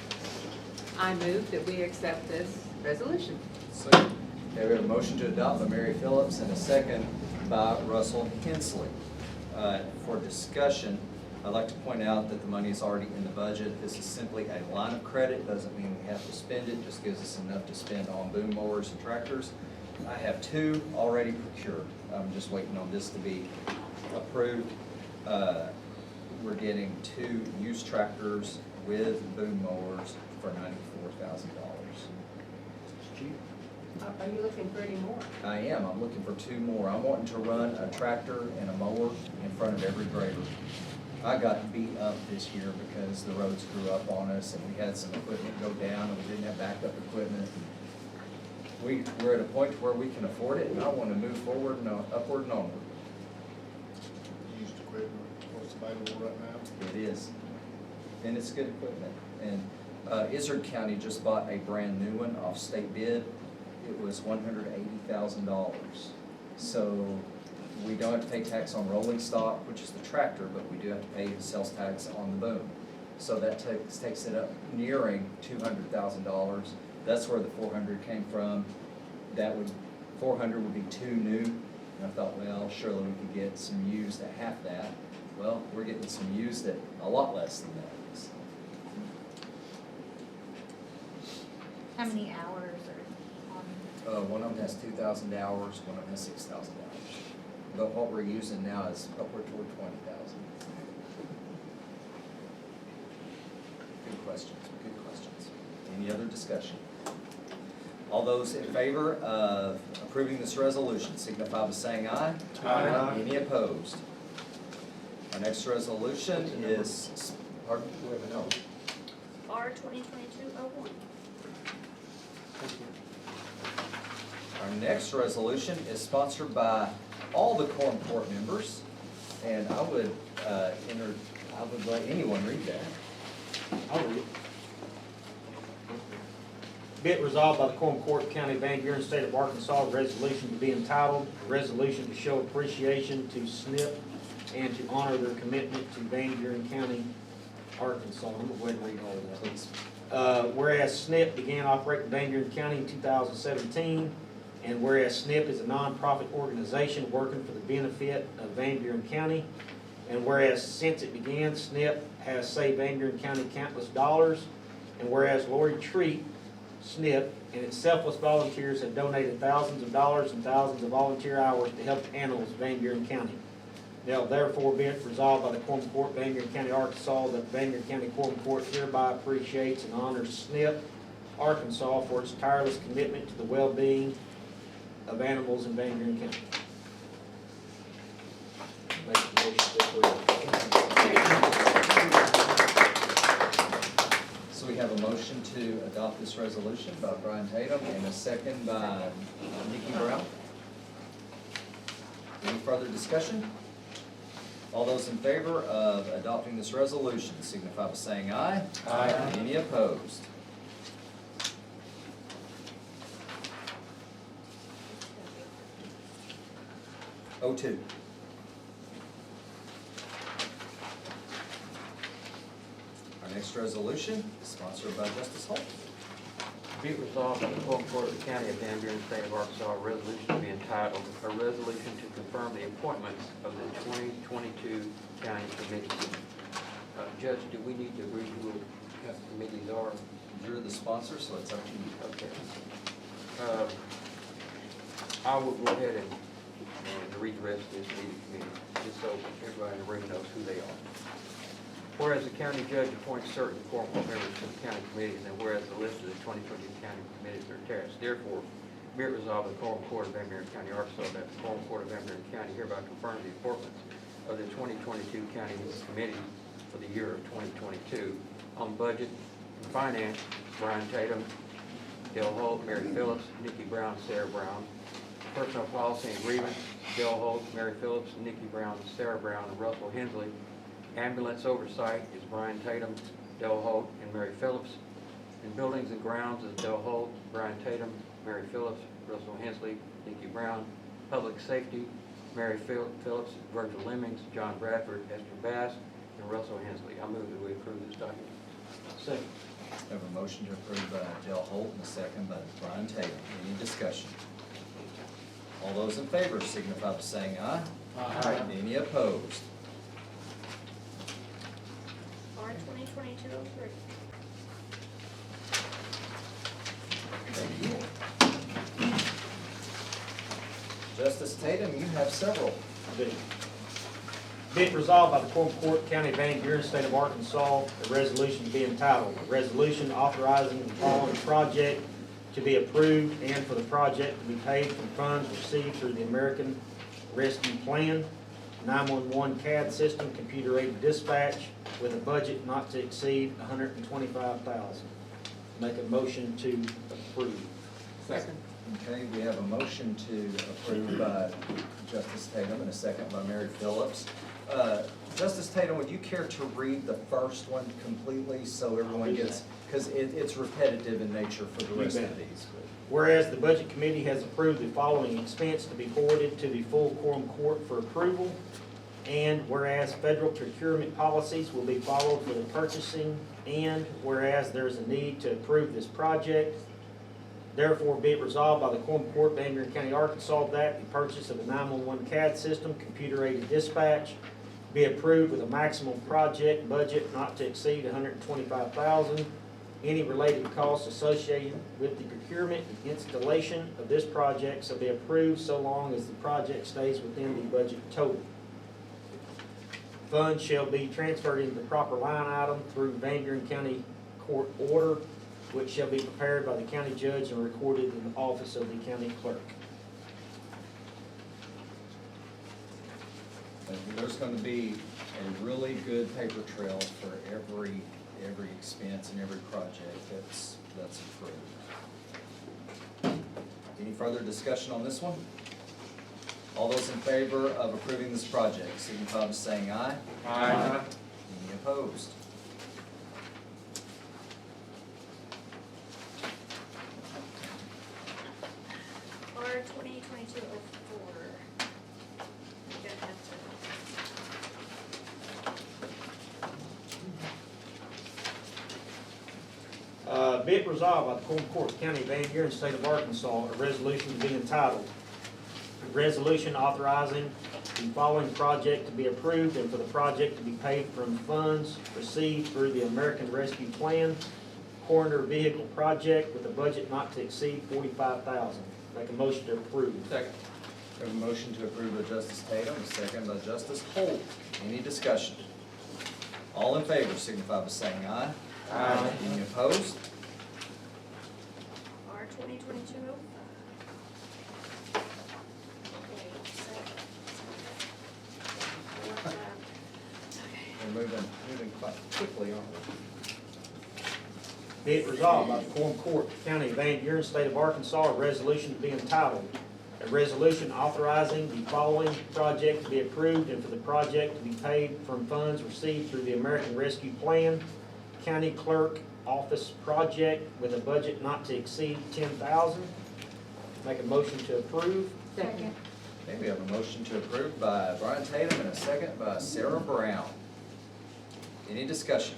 I move that we accept this resolution. Second. Okay, we have a motion to adopt by Mary Phillips and a second by Russell Hensley. For discussion, I'd like to point out that the money is already in the budget. This is simply a line of credit, doesn't mean we have to spend it, just gives us enough to spend on boom mowers and tractors. I have two already procured. I'm just waiting on this to be approved. We're getting 2 used tractors with boom mowers for $94,000. Cheap. Are you looking for any more? I am. I'm looking for 2 more. I'm wanting to run a tractor and a mower in front of every grader. I got beat up this year because the roads grew up on us and we had some equipment go down and we didn't have backup equipment. we're at a point where we can afford it, and I want to move forward and upward and onward. Used equipment, what's available right now? It is, and it's good equipment. And Izard County just bought a brand new one off state bid. It was $180,000. So we don't have to pay tax on rolling stock, which is the tractor, but we do have to pay the sales tax on the boom. So that takes it up nearing $200,000. That's where the 400 came from. 400 would be too new. And I thought, well, surely we could get some used at half that. Well, we're getting some used at a lot less than that. How many hours are on? One of them has 2,000 hours, one of them has 6,000 hours. But what we're using now is upward toward 20,000. Good questions, good questions. Any other discussion? All those in favor of approving this resolution signify by saying aye. Aye. Any opposed? Our next resolution is, pardon? No. R 2022-01. Our next resolution is sponsored by all the Quorum Court members, and I would let anyone read that. I'll read it. Be it resolved by the Quorum Court, County of Van Buren, State of Arkansas, a resolution to be entitled, a resolution to show appreciation to SNP and to honor their commitment to Van Buren County, Arkansas. I'm gonna go ahead and read all of that. Please. Whereas SNP began operating in Van Buren County in 2017, and whereas SNP is a nonprofit organization working for the benefit of Van Buren County, and whereas since it began, SNP has saved Van Buren County countless dollars, and whereas Lori Treat, SNP, and its selfless volunteers have donated thousands of dollars and thousands of volunteer hours to help animals in Van Buren County. Now therefore be it resolved by the Quorum Court, Van Buren County, Arkansas, that the Van Buren County Quorum Court hereby appreciates and honors SNP, Arkansas, for its tireless commitment to the well-being of animals in Van Buren County. Make a motion to approve. So we have a motion to adopt this resolution by Brian Tatum and a second by Nikki Brown. Any further discussion? All those in favor of adopting this resolution signify by saying aye. Aye. Any opposed? O2. Our next resolution is sponsored by Justice Holt. Be it resolved by the Quorum Court of the County of Van Buren, State of Arkansas, a resolution to be entitled, a resolution to confirm the appointments of the 2022 county committees. Judge, do we need to read who the committees are? You're the sponsor, so it's up to you. Okay. I will go ahead and read the rest of this meeting committee, just so everybody in the room knows who they are. Whereas the county judge appoints certain quorum court members to the county committees, and whereas the list of the 2022 county committees are attached, therefore, be it resolved by the Quorum Court of Van Buren County, Arkansas, that the Quorum Court of Van Buren County hereby confirms the appointments of the 2022 county committee for the year of 2022. On budget and finance, Brian Tatum, Dale Holt, Mary Phillips, Nikki Brown, Sarah Brown. Personnel policy and grievance, Dale Holt, Mary Phillips, Nikki Brown, Sarah Brown, and Russell Hensley. Ambulance oversight is Brian Tatum, Dale Holt, and Mary Phillips. In buildings and grounds is Dale Holt, Brian Tatum, Mary Phillips, Russell Hensley, Nikki Brown. Public safety, Mary Phillips, Virgil Lemmings, John Bradford, Esther Bass, and Russell Hensley. I move that we approve this document. Second. We have a motion to approve by Dale Holt and a second by Brian Tatum. Any discussion? All those in favor signify by saying aye. Aye. Any opposed? R 2022-03. Thank you. Justice Tatum, you have several. Be it resolved by the Quorum Court, County of Van Buren, State of Arkansas, a resolution to be entitled, a resolution authorizing the following project to be approved and for the project to be paid from funds received through the American Rescue Plan 911 CAD system, computer-aided dispatch, with a budget not to exceed $125,000. Make a motion to approve. Second. Okay, we have a motion to approve by Justice Tatum and a second by Mary Phillips. Justice Tatum, would you care to read the first one completely so everyone gets, because it's repetitive in nature for the rest of these. Whereas the Budget Committee has approved the following expense to be forwarded to the full quorum court for approval, and whereas federal procurement policies will be followed for the purchasing, and whereas there is a need to approve this project, therefore be it resolved by the quorum court, Van Buren County, Arkansas, that the purchase of a 911 CAD system, computer-aided dispatch, be approved with a maximum project budget not to exceed $125,000. Any related costs associated with the procurement and installation of this project shall be approved so long as the project stays within the budget total. Funds shall be transferred into the proper line item through Van Buren County Court order, which shall be prepared by the county judge and recorded in the office of the county clerk. There's going to be a really good paper trail for every expense and every project that's approved. Any further discussion on this one? All those in favor of approving this project, signify by saying aye. Aye. Any opposed? R 2022-04. You're gonna have Be it resolved by the Quorum Court, County of Van Buren, State of Arkansas, a resolution to be entitled, a resolution authorizing the following project to be approved and for the project to be paid from funds received through the American Rescue Plan Coroner Vehicle Project with a budget not to exceed $45,000. Make a motion to approve. Second. We have a motion to approve by Justice Tatum, a second by Justice Holt. Any discussion? All in favor, signify by saying aye. Aye. Any opposed? R 2022-05. We're moving quite quickly, aren't we? Be it resolved by the Quorum Court, County of Van Buren, State of Arkansas, a resolution to be entitled, a resolution authorizing the following project to be approved and for the project to be paid from funds received through the American Rescue Plan County Clerk Office Project with a budget not to exceed $10,000. Make a motion to approve. Second. Okay, we have a motion to approve by Brian Tatum and a second by Sarah Brown. Any discussion?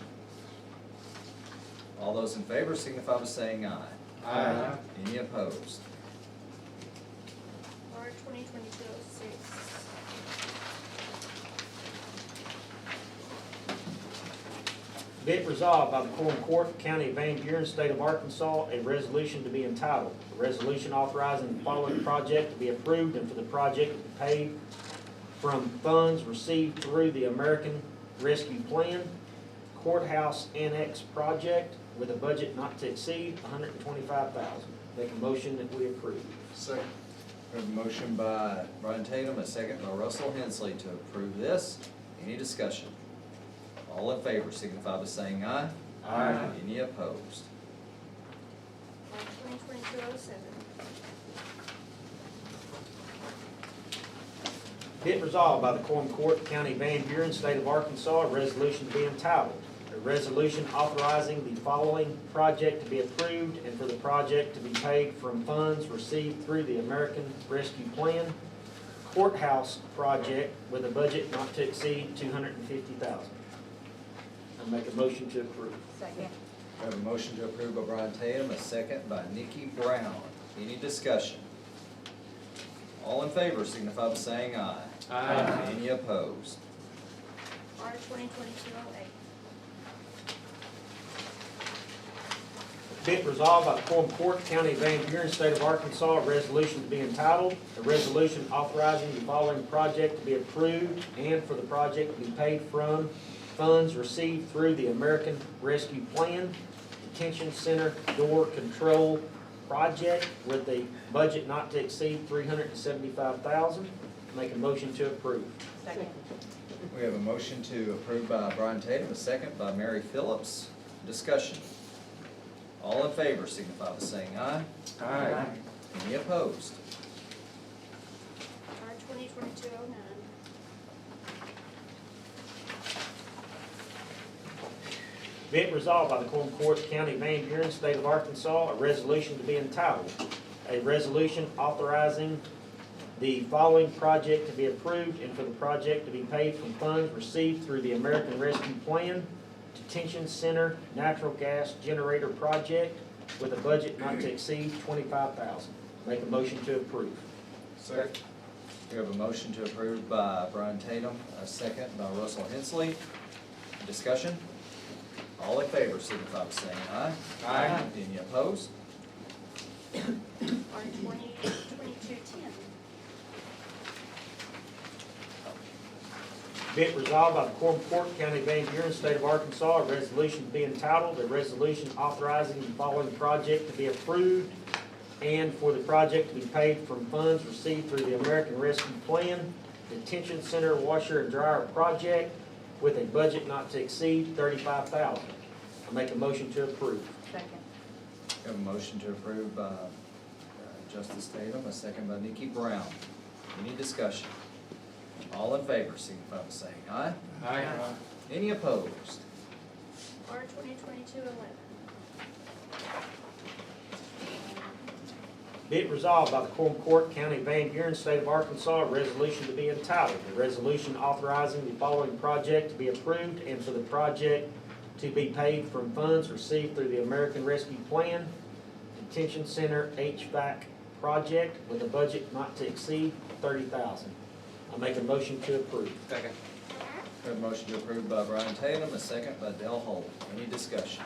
All those in favor signify by saying aye. Aye. Any opposed? R 2022-06. Be it resolved by the Quorum Court, County of Van Buren, State of Arkansas, a resolution to be entitled, a resolution authorizing the following project to be approved and for the project to be paid from funds received through the American Rescue Plan Courthouse Annex Project with a budget not to exceed $125,000. Make a motion that we approve. Second. We have a motion by Brian Tatum, a second by Russell Hensley to approve this. Any discussion? All in favor signify by saying aye. Aye. Any opposed? R 2022-07. Be it resolved by the Quorum Court, County of Van Buren, State of Arkansas, a resolution to be entitled, a resolution authorizing the following project to be approved and for the project to be paid from funds received through the American Rescue Plan Courthouse Project with a budget not to exceed $250,000. I make a motion to approve. Second. We have a motion to approve by Brian Tatum, a second by Nikki Brown. Any discussion? All in favor signify by saying aye. Aye. Any opposed? R 2022-08. Be it resolved by the Quorum Court, County of Van Buren, State of Arkansas, a resolution to be entitled, a resolution authorizing the following project to be approved and for the project to be paid from funds received through the American Rescue Plan Detention Center Door Control Project with a budget not to exceed $375,000. Make a motion to approve. Second. We have a motion to approve by Brian Tatum, a second by Mary Phillips. Discussion. All in favor signify by saying aye. Aye. Any opposed? R 2022-09. Be it resolved by the Quorum Court, County of Van Buren, State of Arkansas, a resolution to be entitled, a resolution authorizing the following project to be approved and for the project to be paid from funds received through the American Rescue Plan Detention Center Natural Gas Generator Project with a budget not to exceed $25,000. Make a motion to approve. Second. We have a motion to approve by Brian Tatum, a second by Russell Hensley. Discussion? All in favor, signify by saying aye. Aye. Any opposed? R 2022-10. Be it resolved by the Quorum Court, County of Van Buren, State of Arkansas, a resolution to be entitled, a resolution authorizing the following project to be approved and for the project to be paid from funds received through the American Rescue Plan Detention Center Washer and Dryer Project with a budget not to exceed $35,000. I make a motion to approve. Second. We have a motion to approve by Justice Tatum, a second by Nikki Brown. Any discussion? All in favor, signify by saying aye. Aye. Any opposed? R 2022-11. Be it resolved by the Quorum Court, County of Van Buren, State of Arkansas, a resolution to be entitled, a resolution authorizing the following project to be approved and for the project to be paid from funds received through the American Rescue Plan Detention Center HVAC Project with a budget not to exceed $30,000. I make a motion to approve. Second. We have a motion to approve by Brian Tatum, a second by Dale Holt. Any discussion?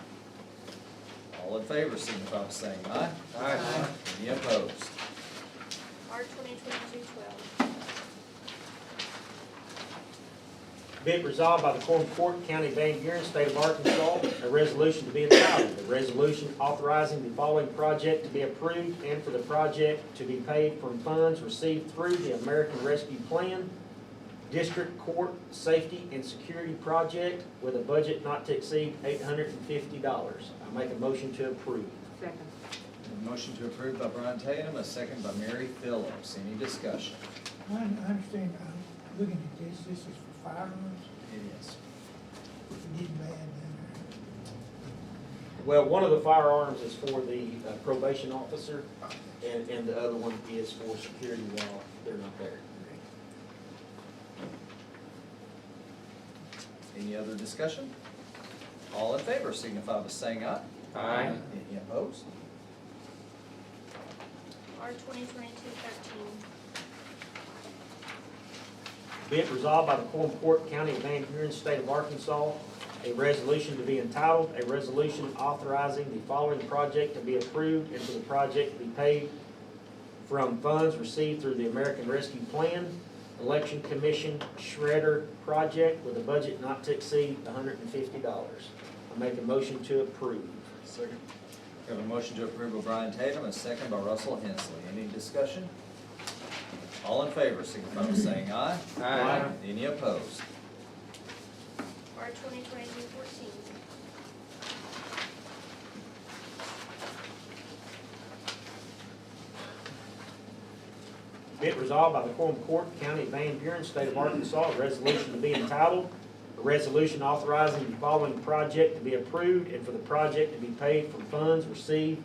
All in favor, signify by saying aye. Aye. Any opposed? R 2022-12. Be it resolved by the Quorum Court, County of Van Buren, State of Arkansas, a resolution to be entitled, a resolution authorizing the following project to be approved and for the project to be paid from funds received through the American Rescue Plan District Court Safety and Security Project with a budget not to exceed $850. I make a motion to approve. Second. A motion to approve by Brian Tatum, a second by Mary Phillips. Any discussion? I understand, I'm looking at this is for firearms, It is. it did bad down Well, one of the firearms is for the probation officer, and the other one is for security while they're not there. Any other discussion? All in favor, signify by saying aye. Aye. Any opposed? R 2022-13. Be it resolved by the Quorum Court, County of Van Buren, State of Arkansas, a resolution to be entitled, a resolution authorizing the following project to be approved and for the project to be paid from funds received through the American Rescue Plan Election Commission Shredder Project with a budget not to exceed $150. I make a motion to approve. Second. We have a motion to approve by Brian Tatum, a second by Russell Hensley. Any discussion? All in favor, signify by saying aye. Aye. Any opposed? R 2022-14. Be it resolved by the Quorum Court, County of Van Buren, State of Arkansas, a resolution to be entitled, a resolution authorizing the following project to be approved and for the project to be paid from funds received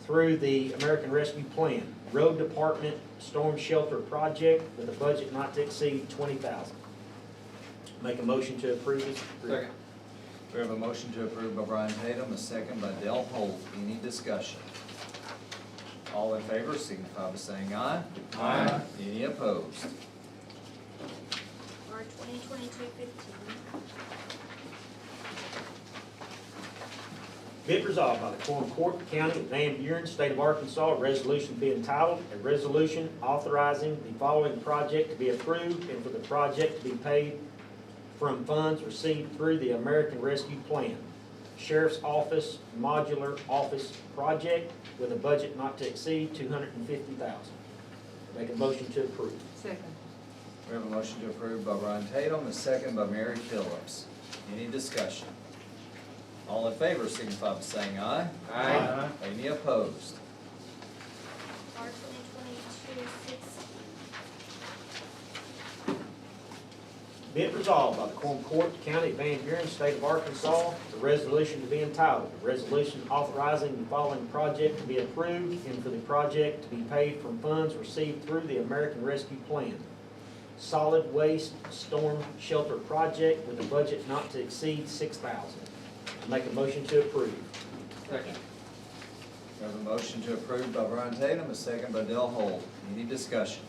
through the American Rescue Plan Road Department Storm Shelter Project with a budget not to exceed $20,000. Make a motion to approve this. Second. We have a motion to approve by Brian Tatum, a second by Dale Holt. Any discussion? All in favor, signify by saying aye. Aye. Any opposed? R 2022-15. Be it resolved by the Quorum Court, County of Van Buren, State of Arkansas, a resolution be entitled, a resolution authorizing the following project to be approved and for the project to be paid from funds received through the American Rescue Plan Sheriff's Office Modular Office Project with a budget not to exceed $250,000. Make a motion to approve. Second. We have a motion to approve by Brian Tatum, a second by Mary Phillips. Any discussion? All in favor, signify by saying aye. Aye. Any opposed? Be it resolved by the Quorum Court, County of Van Buren, State of Arkansas, the resolution to be entitled, a resolution authorizing the following project to be approved and for the project to be paid from funds received through the American Rescue Plan. Solid Waste Storm Shelter Project with a budget not to exceed $6,000. Make a motion to approve. Second. We have a motion to approve by Brian Tatum, a second by Dale Holt. Any discussion?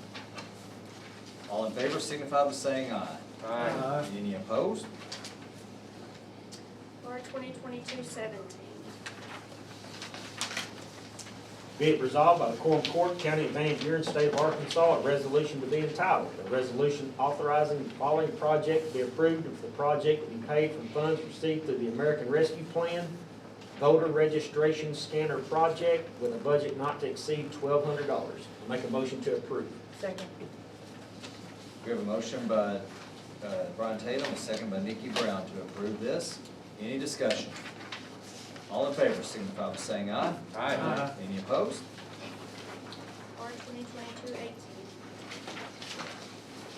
All in favor signify by saying aye. Aye. Any opposed? R 2022-17. Be it resolved by the Quorum Court, County of Van Buren, State of Arkansas, a resolution to be entitled, a resolution authorizing the following project to be approved and for the project to be paid from funds received through the American Rescue Plan, voter registration scanner project with a budget not to exceed $1,200. I make a motion to approve. Second. We have a motion by Brian Tatum, a second by Nikki Brown to approve this. Any discussion? All in favor signify by saying aye. Aye. Any opposed? R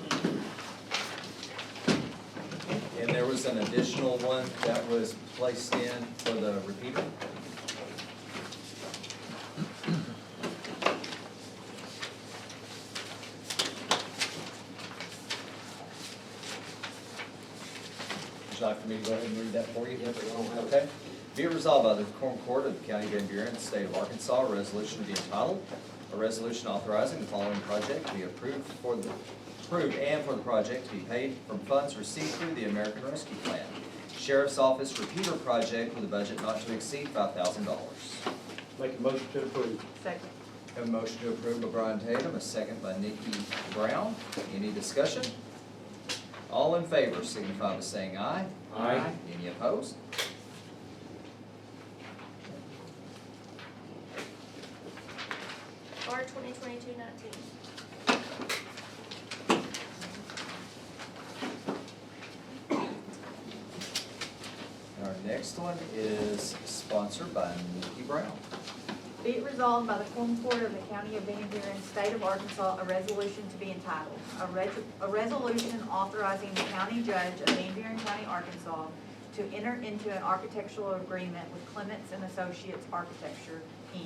2022-18. And there was an additional one that was placed in for the repeater. Would you like for me to go ahead and read that for you? Okay. Be it resolved by the Quorum Court of the County of Van Buren, State of Arkansas, a resolution to be entitled, a resolution authorizing the following project to be approved and for the project to be paid from funds received through the American Rescue Plan. Sheriff's Office Repeater Project with a budget not to exceed $5,000. Make a motion to approve. Second. Have a motion to approve by Brian Tatum, a second by Nikki Brown. Any discussion? All in favor signify by saying aye. Aye. Any opposed? R 2022-19. Our next one is sponsored by Nikki Brown. Be it resolved by the Quorum Court of the County of Van Buren, State of Arkansas, a resolution to be entitled, a resolution authorizing the county judge of Van Buren County, Arkansas, to enter into an architectural agreement with Clements and Associates Architecture, Inc.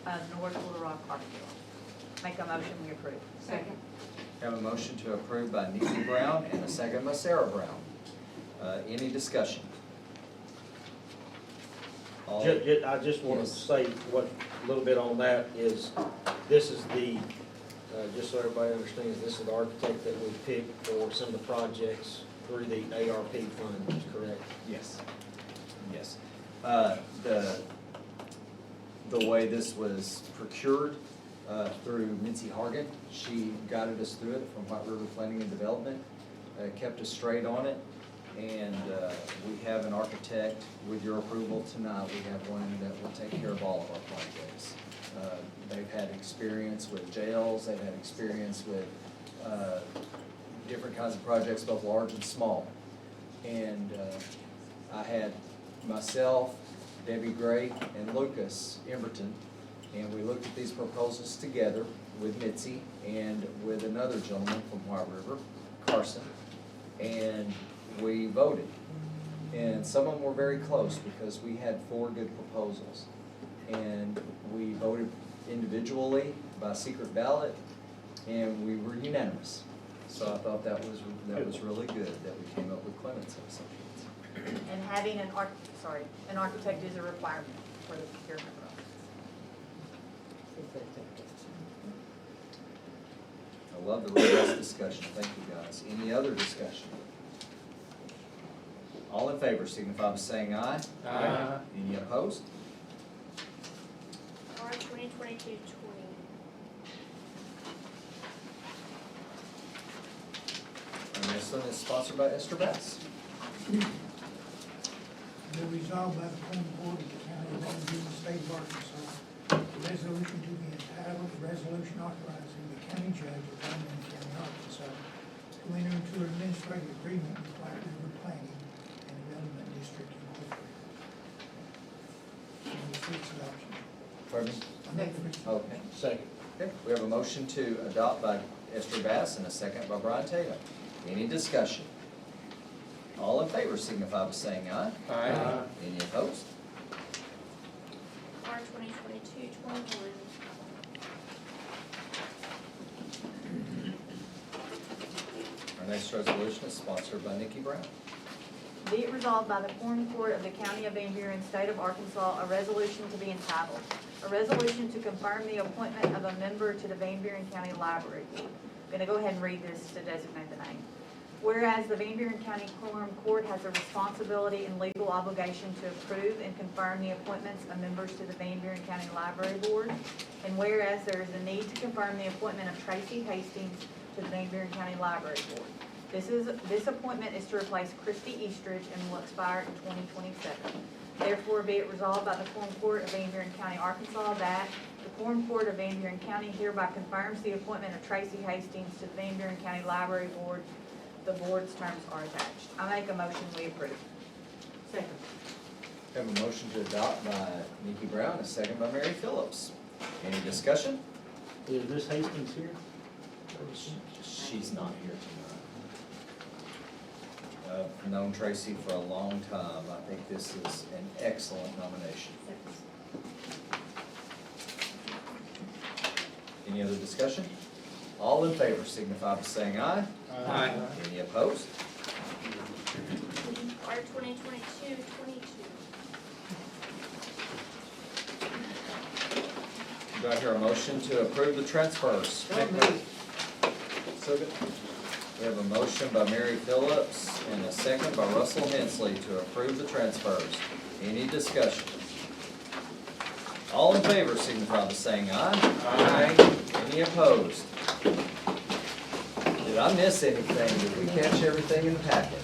of North Little Rock, Arkansas. Make a motion, we approve. Second. Have a motion to approve by Nikki Brown and a second by Sarah Brown. Any discussion? All- I just want to say what, a little bit on that is, this is the, just so everybody understands, this is the architect that we picked for some of the projects through the ARP fund, is correct? Yes. Yes. The way this was procured through Mincy Hargan, she guided us through it from White River Planning and Development, kept us straight on it, and we have an architect, with your approval tonight, we have one that will take care of all of our projects. They've had experience with jails, they've had experience with different kinds of projects, both large and small. And I had myself, Debbie Gray, and Lucas Emberton, and we looked at these proposals together with Mitzi and with another gentleman from White River, Carson, and we voted. And some of them were very close because we had 4 good proposals. And we voted individually by secret ballot, and we were unanimous. So I thought that was really good that we came up with Clements and Associates. And having an architect is a requirement for the procurement process. I love the robust discussion. Thank you, guys. Any other discussion? All in favor signify by saying aye. Aye. Any opposed? R 2022-20. And this one is sponsored by Esther Bass. Be resolved by the Quorum Court of the County of Van Buren, State of Arkansas, a resolution to be entitled, a resolution authorizing the county judge of Van Buren County, Arkansas, to enter into an administrative agreement with White River Planning and Development District Incorporated. And for its adoption. Pardon me? I move for its Okay. Second. Okay, we have a motion to adopt by Esther Bass and a second by Brian Tatum. Any discussion? All in favor signify by saying aye. Aye. Any opposed? R 2022-21. Our next resolution is sponsored by Nikki Brown. Be it resolved by the Quorum Court of the County of Van Buren, State of Arkansas, a resolution to be entitled, a resolution to confirm the appointment of a member to the Van Buren County Library Board. I'm gonna go ahead and read this to designate the name. Whereas the Van Buren County Quorum Court has a responsibility and legal obligation to approve and confirm the appointments of members to the Van Buren County Library Board, and whereas there is a need to confirm the appointment of Tracy Hastings to the Van Buren County Library Board. This appointment is to replace Christy Eastridge and will expire in 2027. Therefore, be it resolved by the Quorum Court of Van Buren County, Arkansas, that the Quorum Court of Van Buren County hereby confirms the appointment of Tracy Hastings to the Van Buren County Library Board. The board's terms are attached. I make a motion we approve. Second. We have a motion to adopt by Nikki Brown, a second by Mary Phillips. Any discussion? Is this Hastings here? She's not here tonight. I've known Tracy for a long time. I think this is an excellent nomination. Any other discussion? All in favor signify by saying aye. Aye. Any opposed? R 2022-22. Do I hear a motion to approve the transfers? Second. We have a motion by Mary Phillips and a second by Russell Hensley to approve the transfers. Any discussion? All in favor signify by saying aye. Aye. Any opposed? Did I miss anything? Did we catch everything in the packet?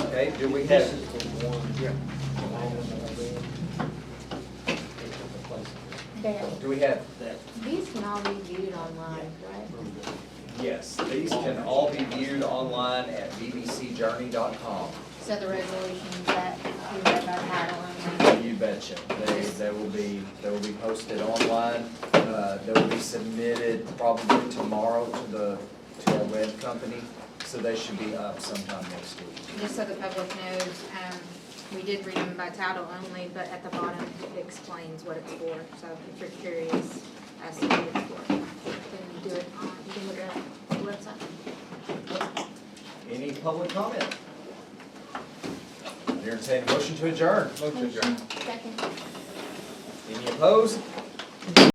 Okay, do we This have, is the one. Yeah. Dan, do we have, these can all be viewed online, right? yes, these can all be viewed online at vbcjourney.com. So the resolutions that we read by title only. You betcha. They will be posted online. They will be submitted probably tomorrow to our web company, so they should be up sometime next week. Just so the public knows, we did read them by title only, but at the bottom it explains what it's for. So if you're curious as to what it's for, then do it on, you can look at the website. Any public comment? Entertain a motion to adjourn. Motion adjourned. Second. Any opposed?